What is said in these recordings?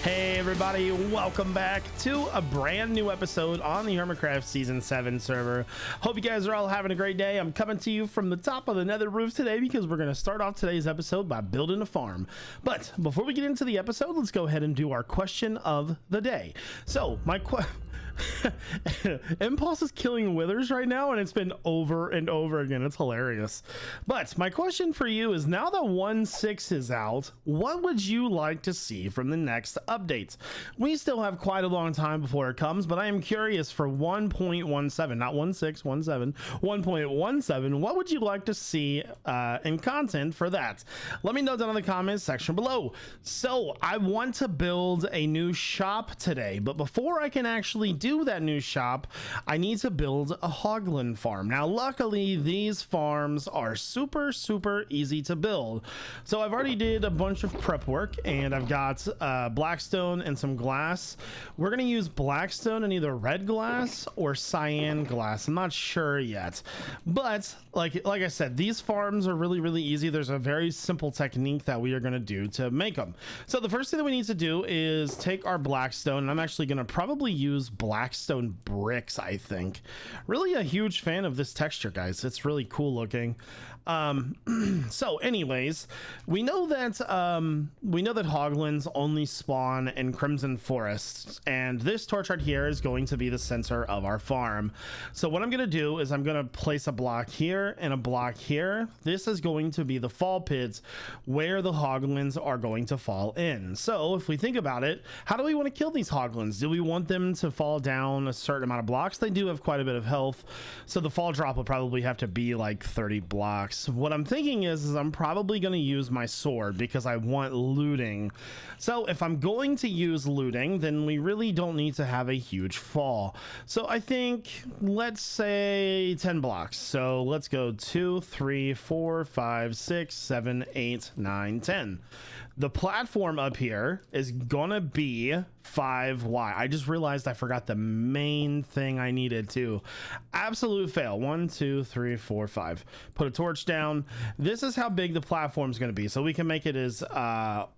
Hey everybody, welcome back to a brand new episode on the Hermitcraft Season 7 server. Hope you guys are all having a great day. I'm coming to you from the top of the nether roof today because we're going to start off today's episode by building a farm. But before we get into the episode, let's go ahead and do our question of the day. So my Impulse is killing withers right now, and it's been over and over again. It's hilarious. But my question for you is, now that 1.6 is out, what would you like to see from the next update? We still have quite a long time before it comes, but I am curious for 1.17, not 1.6, 1.7, 1.17. What would you like to see in content for that? Let me know down in the comments section below. So I want to build a new shop today, but before I can actually do that new shop, I need to build a hoglin farm. Now luckily these farms are super easy to build, so I've already did a bunch of prep work and I've got blackstone and some glass. We're gonna use blackstone and either red glass or cyan glass. I'm not sure yet, but like I said, these farms are really easy. There's a very simple technique that we are going to do to make them. So the first thing that we need to do is take our blackstone, and I'm actually going to probably use blackstone bricks. I think really a huge fan of this texture, guys. It's really cool looking. So anyways, we know that hoglins only spawn in crimson forests, and this torch right here is going to be the center of our farm. So what I'm going to do is I'm going to place a block here and a block here. This is going to be the fall pits where the hoglins are going to fall in. So if we think about it, how do we want to kill these hoglins? Do we want them to fall down a certain amount of blocks? They do have quite a bit of health, so the fall drop will probably have to be like 30 blocks. What I'm thinking is I'm probably going to use my sword because I want looting. So if I'm going to use looting, then we really don't need to have a huge fall. So I think, let's say 10 blocks. So let's go 2, 3, 4, 5, 6, 7, 8, 9, 10. The platform up here is gonna be 5 wide. I just realized I forgot the main thing I needed to. Absolute fail. 1, 2, 3, 4, 5. Put a torch down. This is how big the platform is going to be, so we can make it as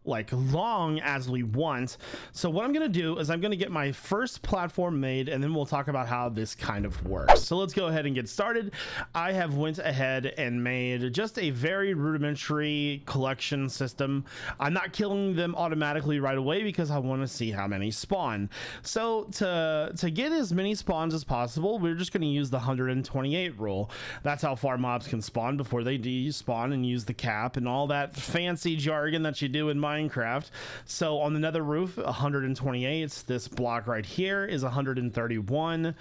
like long as we want. So what I'm going to do is I'm going to get my first platform made, and then we'll talk about how this kind of works. So let's go ahead and get started. I have went ahead and made just a very rudimentary collection system. I'm not killing them automatically right away because I want to see how many spawn. So to get as many spawns as possible, we're just going to use the 128 rule. That's how far mobs can spawn before they despawn, and use the cap and all that fancy jargon that you do in Minecraft. So on the nether roof, 128. This block right here is 131.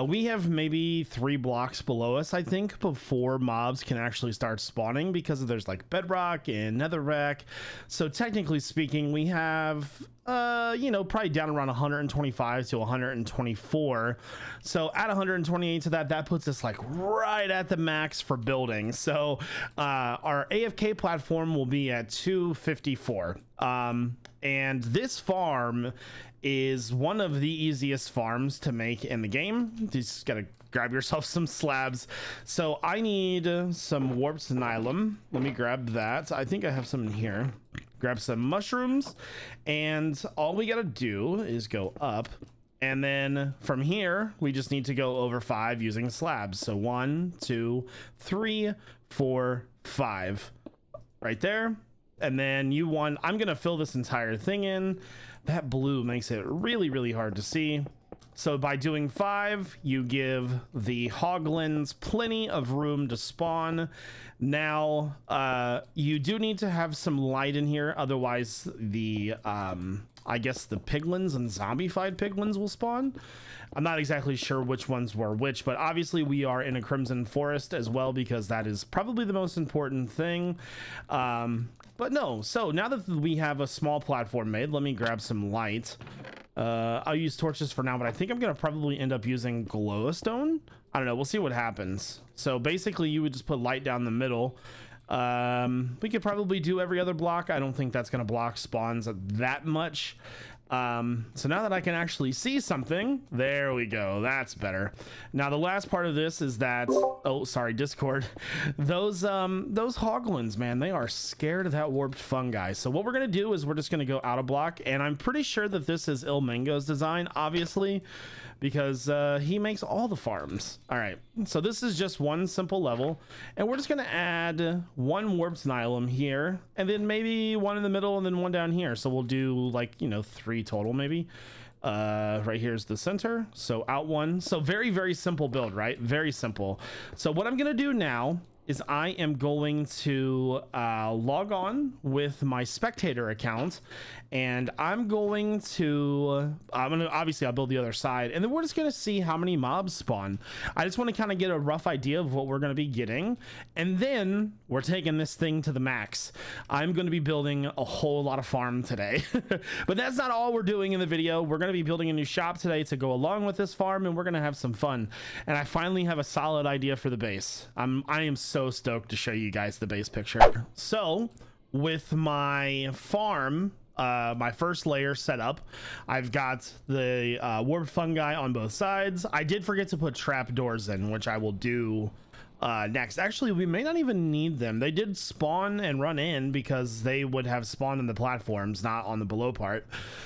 We have maybe 3 blocks below us, I think, before mobs can actually start spawning, because there's like bedrock and netherrack. So technically speaking, we have probably down around 125 to 124. So at 128 to that puts us like right at the max for building. So our AFK platform will be at 254. And this farm is one of the easiest farms to make in the game. You just gotta grab yourself some slabs. So I need some warped nylon. Let me grab that. I think I have some in here. Grab some mushrooms, and all we gotta do is go up, and then from here we just need to go over 5 using slabs. So 1, 2, 3, 4, 5 right there. And then I'm gonna fill this entire thing in. That blue makes it really hard to see. So by doing 5, you give the hoglins plenty of room to spawn. Now, you do need to have some light in here, otherwise the I guess the piglins and zombified piglins will spawn. I'm not exactly sure which ones were which, but obviously we are in a crimson forest as well, because that is probably the most important thing. But no, so now that we have a small platform made, let me grab some light. I'll use torches for now, but I think I'm gonna probably end up using glowstone. I don't know, we'll see what happens. So basically you would just put light down the middle. We could probably do every other block. I don't think that's gonna block spawns that much. So now that I can actually see something, there we go. That's better. Now the last part of this is that, oh, sorry, Discord. Those hoglins, man, they are scared of that warped fungi. So what we're gonna do is we're just gonna go out of block, and I'm pretty sure that this is Ilmango's design, obviously, because he makes all the farms. All right, so this is just one simple level, and we're just gonna add one warped nylon here, and then maybe one in the middle, and then one down here. So we'll do, like, you know, 3 total maybe. Right here's the center, so out one. So very, very simple build, right? Very simple. So what I'm gonna do now is I am going to log on with my spectator account, and I'm gonna obviously I'll build the other side, and then we're just gonna see how many mobs spawn. I just want to kind of get a rough idea of what we're going to be getting, and then we're taking this thing to the max. I'm going to be building a whole lot of farm today. But that's not all we're doing in the video. We're going to be building a new shop today to go along with this farm, and we're going to have some fun. And I finally have a solid idea for the base. I am so stoked to show you guys the base picture. So with my farm, my first layer set up, I've got the warped fungi on both sides. I did forget to put trap doors in, which I will do next. Actually, we may not even need them. They did spawn and run in because they would have spawned in the platforms, not on the below part.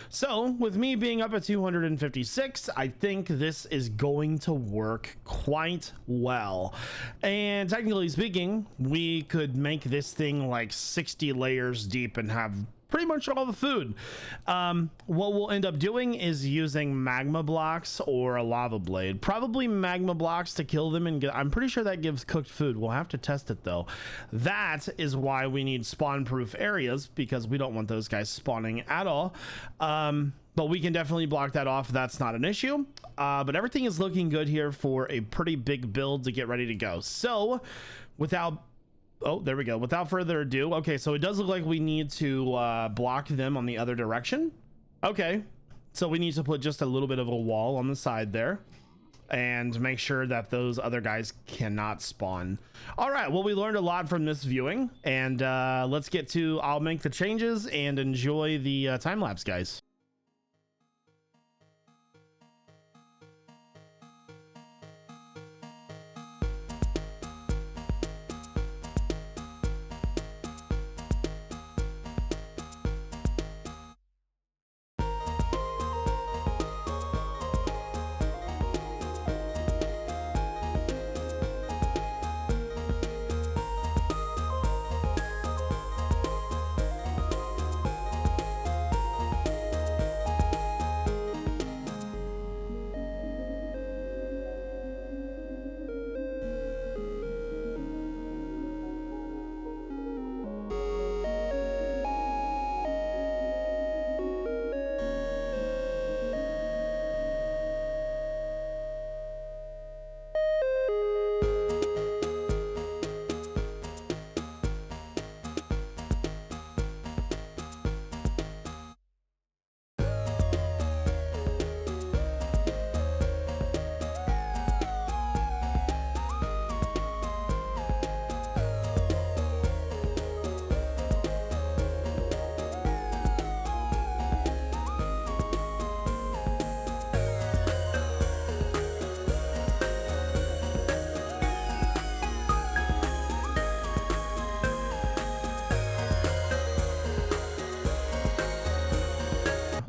So with me being up at 256, I think this is going to work quite well. And technically speaking, we could make this thing like 60 layers deep and have pretty much all the food. What we'll end up doing is using magma blocks or a lava blade, probably magma blocks to kill them, and I'm pretty sure that gives cooked food. We'll have to test it though. That is why we need spawn proof areas, because we don't want those guys spawning at all. But we can definitely block that off. That's not an issue. But everything is looking good here for a pretty big build to get ready to go. So oh, there we go. Without further ado, okay, so it does look like we need to block them on the other direction. Okay, so we need to put just a little bit of a wall on the side there and make sure that those other guys cannot spawn. All right, well, we learned a lot from this viewing, and let's get to, I'll make the changes and enjoy the time lapse, guys.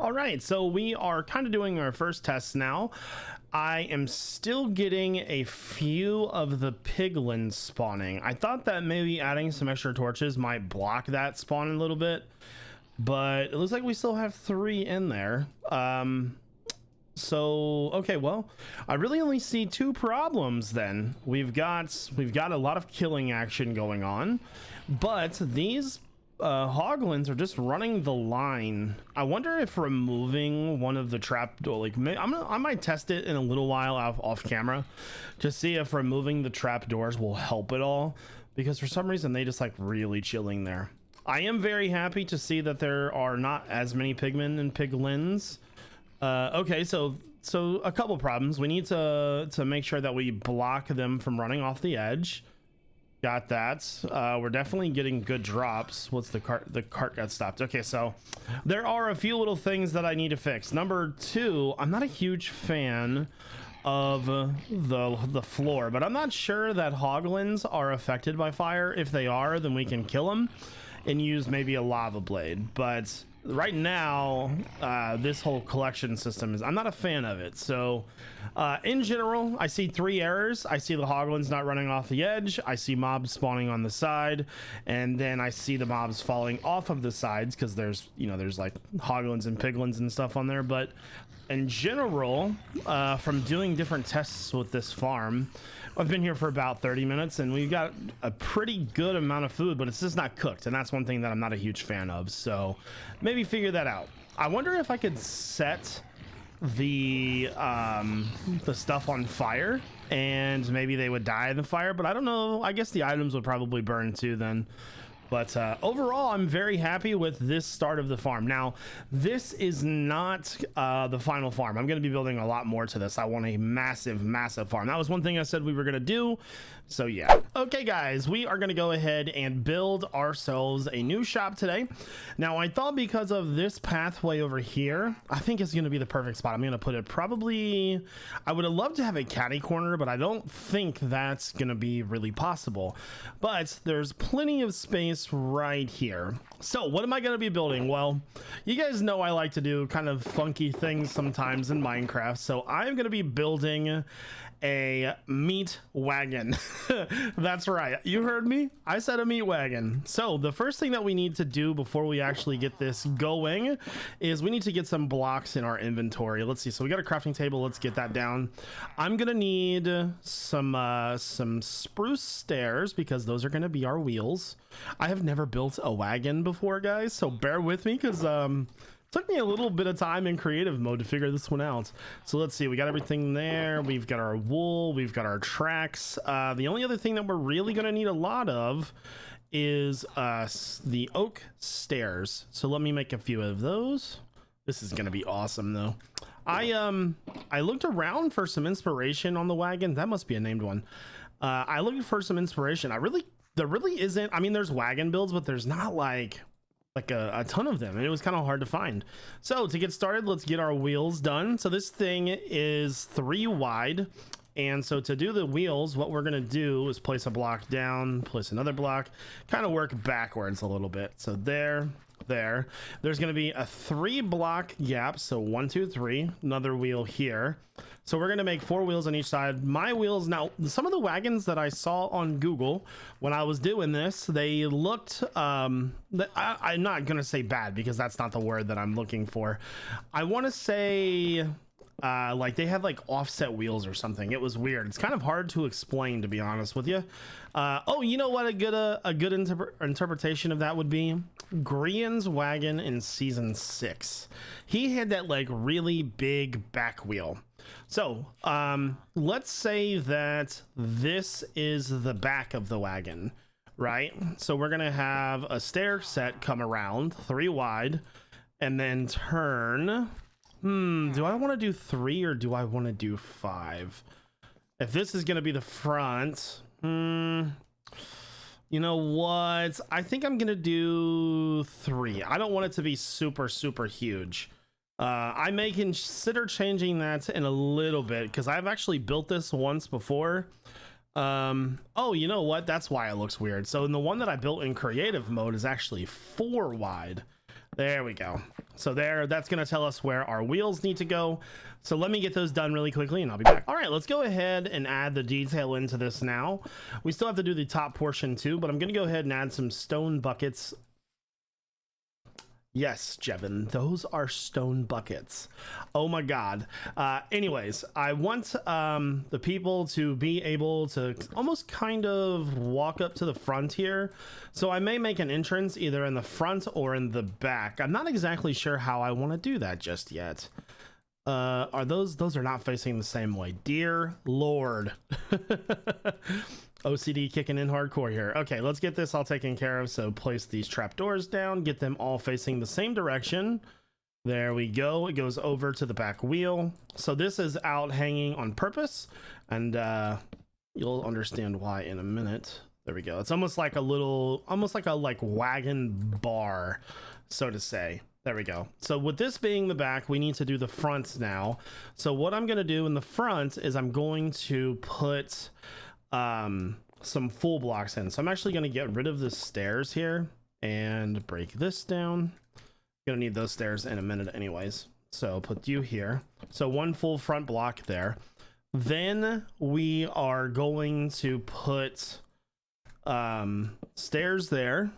All right, so we are kind of doing our first test now. I am still getting a few of the piglins spawning. I thought that maybe adding some extra torches might block that spawn a little bit, but it looks like we still have 3 in there. So okay, well, I really only see 2 problems then. We've got a lot of killing action going on, but these hoglins are just running the line. I wonder if removing one of the trap door, like I might test it in a little while off camera to see if removing the trap doors will help at all, because for some reason they just like really chilling there. I am very happy to see that there are not as many pigmen and piglins. Okay, so a couple problems. We need to make sure that we block them from running off the edge. Got that. We're definitely getting good drops. What's the cart? The cart got stopped. Okay, so there are a few little things that I need to fix. Number two, I'm not a huge fan of the floor, but I'm not sure that hoglins are affected by fire. If they are, then we can kill them and use maybe a lava blade. But right now, this whole collection system is, I'm not a fan of it. So in general, I see 3 errors. I see the hoglins not running off the edge. I see mobs spawning on the side, and then I see the mobs falling off of the sides because there's, you know, there's like hoglins and piglins and stuff on there. But in general, from doing different tests with this farm, I've been here for about 30 minutes and we've got a pretty good amount of food, but it's just not cooked, and that's one thing that I'm not a huge fan of. So maybe figure that out. I wonder if I could set the stuff on fire and maybe they would die in the fire, but I don't know. I guess the items would probably burn too then. But overall, I'm very happy with this start of the farm. Now, this is not the final farm. I'm going to be building a lot more to this. I want a massive, massive farm. That was one thing I said we were going to do. So yeah. Okay, guys, we are going to go ahead and build ourselves a new shop today. Now, I thought because of this pathway over here, I think it's going to be the perfect spot. I'm going to put it probably, I would have loved to have a catty corner, but I don't think that's going to be really possible. But there's plenty of space right here. So what am I going to be building? Well, you guys know I like to do kind of funky things sometimes in Minecraft. So I'm going to be building a meat wagon. That's right, you heard me. I said a meat wagon. So the first thing that we need to do before we actually get this going is we need to get some blocks in our inventory. Let's see. So we got a crafting table. Let's get that down. I'm gonna need some spruce stairs because those are gonna be our wheels. I have never built a wagon before, guys, so bear with me because took me a little bit of time in creative mode to figure this one out. So let's see, we got everything there. We've got our wool, we've got our tracks. The only other thing that we're really gonna need a lot of is the oak stairs. So let me make a few of those. This is gonna be awesome though. I looked around for some inspiration on the wagon. That must be a named one. I looked for some inspiration. There really isn't. I mean, there's wagon builds, but there's not like a ton of them, and it was kind of hard to find. So to get started, let's get our wheels done. So this thing is 3 wide, and so to do the wheels, what we're gonna do is place a block down, place another block, kind of work backwards a little bit. So there's gonna be a 3 block gap, so 1 2 3, another wheel here. So we're gonna make 4 wheels on each side. My wheels, now some of the wagons that I saw on Google when I was doing this, they looked I'm not gonna say bad because that's not the word that I'm looking for. I want to say like they had like offset wheels or something. It was weird. It's kind of hard to explain, to be honest with you. Oh, you know what a good interpretation of that would be? Grian's wagon in season 6. He had that like really big back wheel. So let's say that this is the back of the wagon, right? So we're gonna have a stair set come around 3 wide and then turn. Do I want to do 3 or do I want to do 5? If this is gonna be the front, you know what, I think I'm gonna do 3. I don't want it to be super huge. I may consider changing that in a little bit because I've actually built this once before. Oh, you know what, that's why it looks weird. So in the one that I built in creative mode is actually 4 wide. There we go. So that's gonna tell us where our wheels need to go. So let me get those done really quickly and I'll be back. All right, let's go ahead and add the detail into this now. We still have to do the top portion too, but I'm gonna go ahead and add some stone buckets. Yes, Jevin, those are stone buckets. Oh my god. Anyways, I want the people to be able to almost kind of walk up to the front here. So I may make an entrance either in the front or in the back. I'm not exactly sure how I want to do that just yet. Are those are not facing the same way. Dear Lord. OCD kicking in hardcore here. Okay, let's get this all taken care of. So place these trapdoors down, get them all facing the same direction. There we go. It goes over to the back wheel. So this is out hanging on purpose, and you'll understand why in a minute. There we go. It's almost like a little, almost like a wagon bar, so to say. There we go. So with this being the back, we need to do the front now. So what I'm going to do in the front is I'm going to put some full blocks in. So I'm actually going to get rid of the stairs here and break this down. Gonna need those stairs in a minute anyways. So put you here. So one full front block there. Then we are going to put stairs there.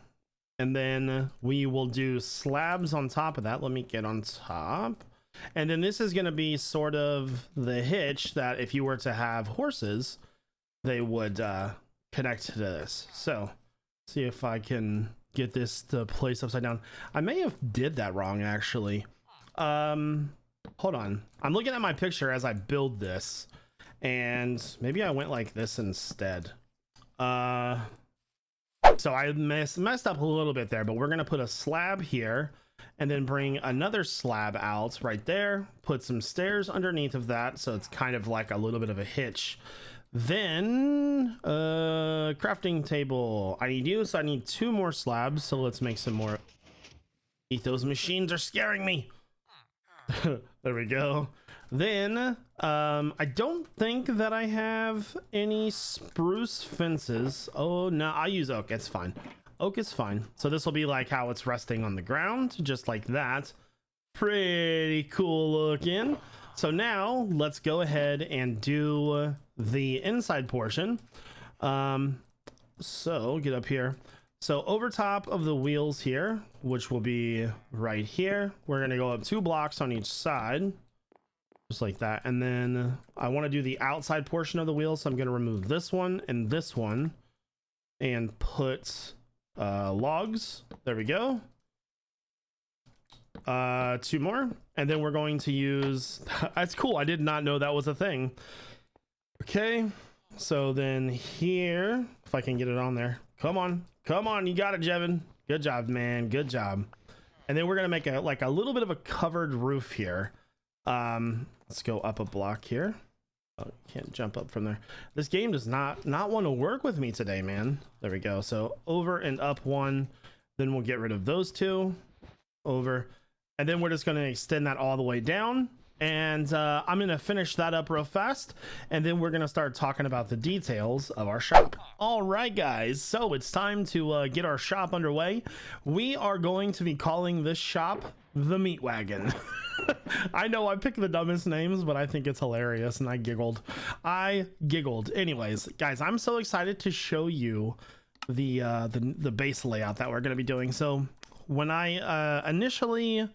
And then we will do slabs on top of that. Let me get on top. And then this is going to be sort of the hitch that if you were to have horses, they would connect to this. So see if I can get this to place upside down. I may have did that wrong actually. Hold on. I'm looking at my picture as I build this. And maybe I went like this instead. So I messed up a little bit there, but we're going to put a slab here and then bring another slab out right there, put some stairs underneath of that. So it's kind of like a little bit of a hitch. Then crafting table. I need you, so I need 2 more slabs. So let's make some more. Those machines are scaring me. There we go. Then I don't think that I have any spruce fences. Oh no, I use oak. It's fine. Oak is fine. So this will be like how it's resting on the ground, just like that. Pretty cool looking. So now let's go ahead and do the inside portion. So get up here. So over top of the wheels here, which will be right here, we're going to go up 2 blocks on each side. Just like that. And then I want to do the outside portion of the wheel. So I'm going to remove this one and put logs. There we go. 2 more. And then we're going to use, that's cool. I did not know that was a thing. Okay. So then here, if I can get it on there, come on, you got it, Jevin. Good job, man. Good job. And then we're going to make a little bit of a covered roof here. Let's go up a block here. Oh, can't jump up from there. This game does not want to work with me today, man. There we go. So over and up 1, then we'll get rid of those 2 over, and then we're just going to extend that all the way down. And I'm going to finish that up real fast, and then we're going to start talking about the details of our shop. All right, guys, so it's time to get our shop underway. We are going to be calling this shop the Meat Wagon. I know I picked the dumbest names, but I think it's hilarious, and I giggled. Anyways, guys, I'm so excited to show you the base layout that we're going to be doing. So when I initially...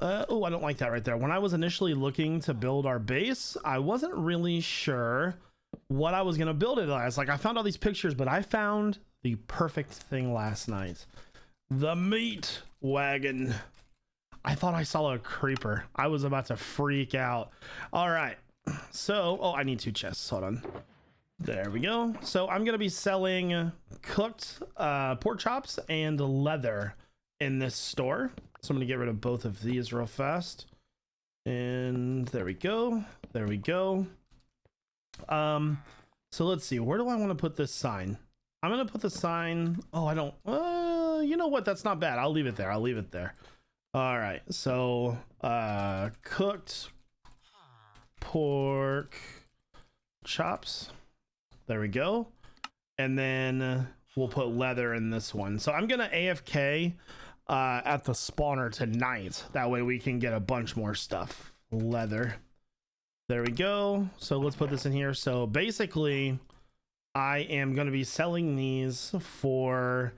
oh, I don't like that right there. When I was initially looking to build our base, I wasn't really sure what I was going to build it as. Like, I found all these pictures, but I found the perfect thing last night. The Meat Wagon. I thought I saw a creeper. I was about to freak out. All right. So, oh, I need 2 chests. Hold on. There we go. So I'm going to be selling cooked pork chops and leather in this store. So I'm going to get rid of both of these real fast. And there we go. There we go. So let's see. Where do I want to put this sign? I'm going to put the sign. Oh, I don't. You know what? That's not bad. I'll leave it there. I'll leave it there. All right. So cooked pork chops. There we go. And then we'll put leather in this one. So I'm going to AFK at the spawner tonight. That way we can get a bunch more stuff. Leather. There we go. So let's put this in here. So basically I am going to be selling these for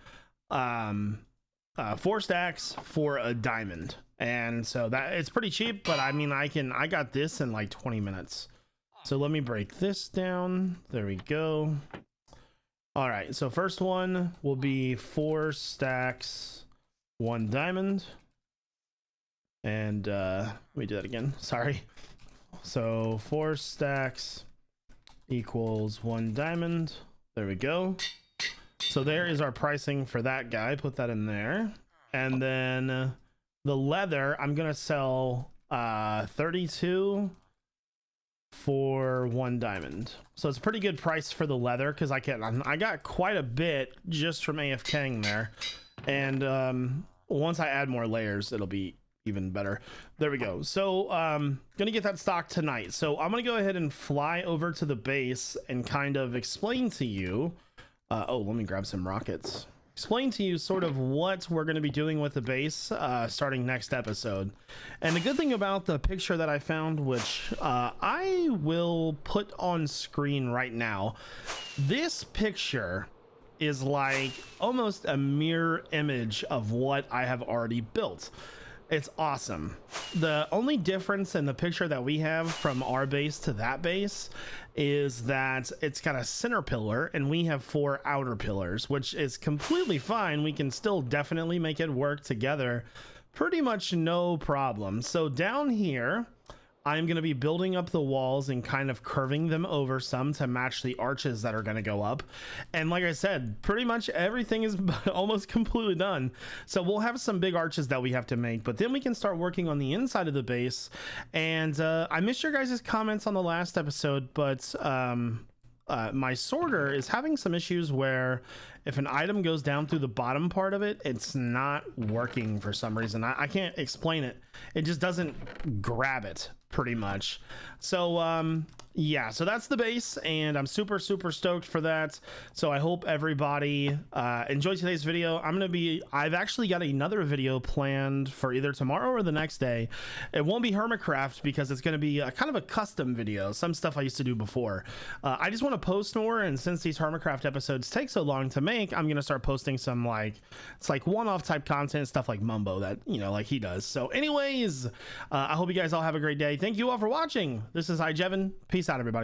4 stacks for a diamond. And so that it's pretty cheap, but I mean, I got this in like 20 minutes. So let me break this down. There we go. All right. So first one will be 4 stacks, 1 diamond. And let me do that again. Sorry. So 4 stacks equals 1 diamond. There we go. So there is our pricing for that guy. Put that in there. And then the leather, I'm going to sell 32 for 1 diamond. So it's a pretty good price for the leather because I got quite a bit just from AFKing there. And once I add more layers, it'll be even better. There we go. So gonna get that stock tonight. So I'm gonna go ahead and fly over to the base and kind of explain to you oh, let me grab some rockets. Explain to you sort of what we're going to be doing with the base starting next episode. And the good thing about the picture that I found, which I will put on screen right now, this picture is like almost a mirror image of what I have already built. It's awesome. The only difference in the picture that we have from our base to that base is that it's got a center pillar and we have 4 outer pillars, which is completely fine. We can still definitely make it work together pretty much no problem. So down here, I'm going to be building up the walls and kind of curving them over some to match the arches that are going to go up. And like I said, pretty much everything is almost completely done. So we'll have some big arches that we have to make, but then we can start working on the inside of the base. And I missed your guys' comments on the last episode, but my sorter is having some issues where if an item goes down through the bottom part of it, it's not working for some reason. I can't explain it. It just doesn't grab it pretty much. So yeah, so that's the base and I'm super stoked for that. So I hope everybody enjoyed today's video. I've actually got another video planned for either tomorrow or the next day. It won't be Hermitcraft because it's going to be kind of a custom video, some stuff I used to do before. I just want to post more, and since these Hermitcraft episodes take so long to make, I'm gonna start posting some it's like one-off type content, stuff like Mumbo that, you know, like he does. So anyways, I hope you guys all have a great day. Thank you all for watching. This is iJevin. Peace out, everybody.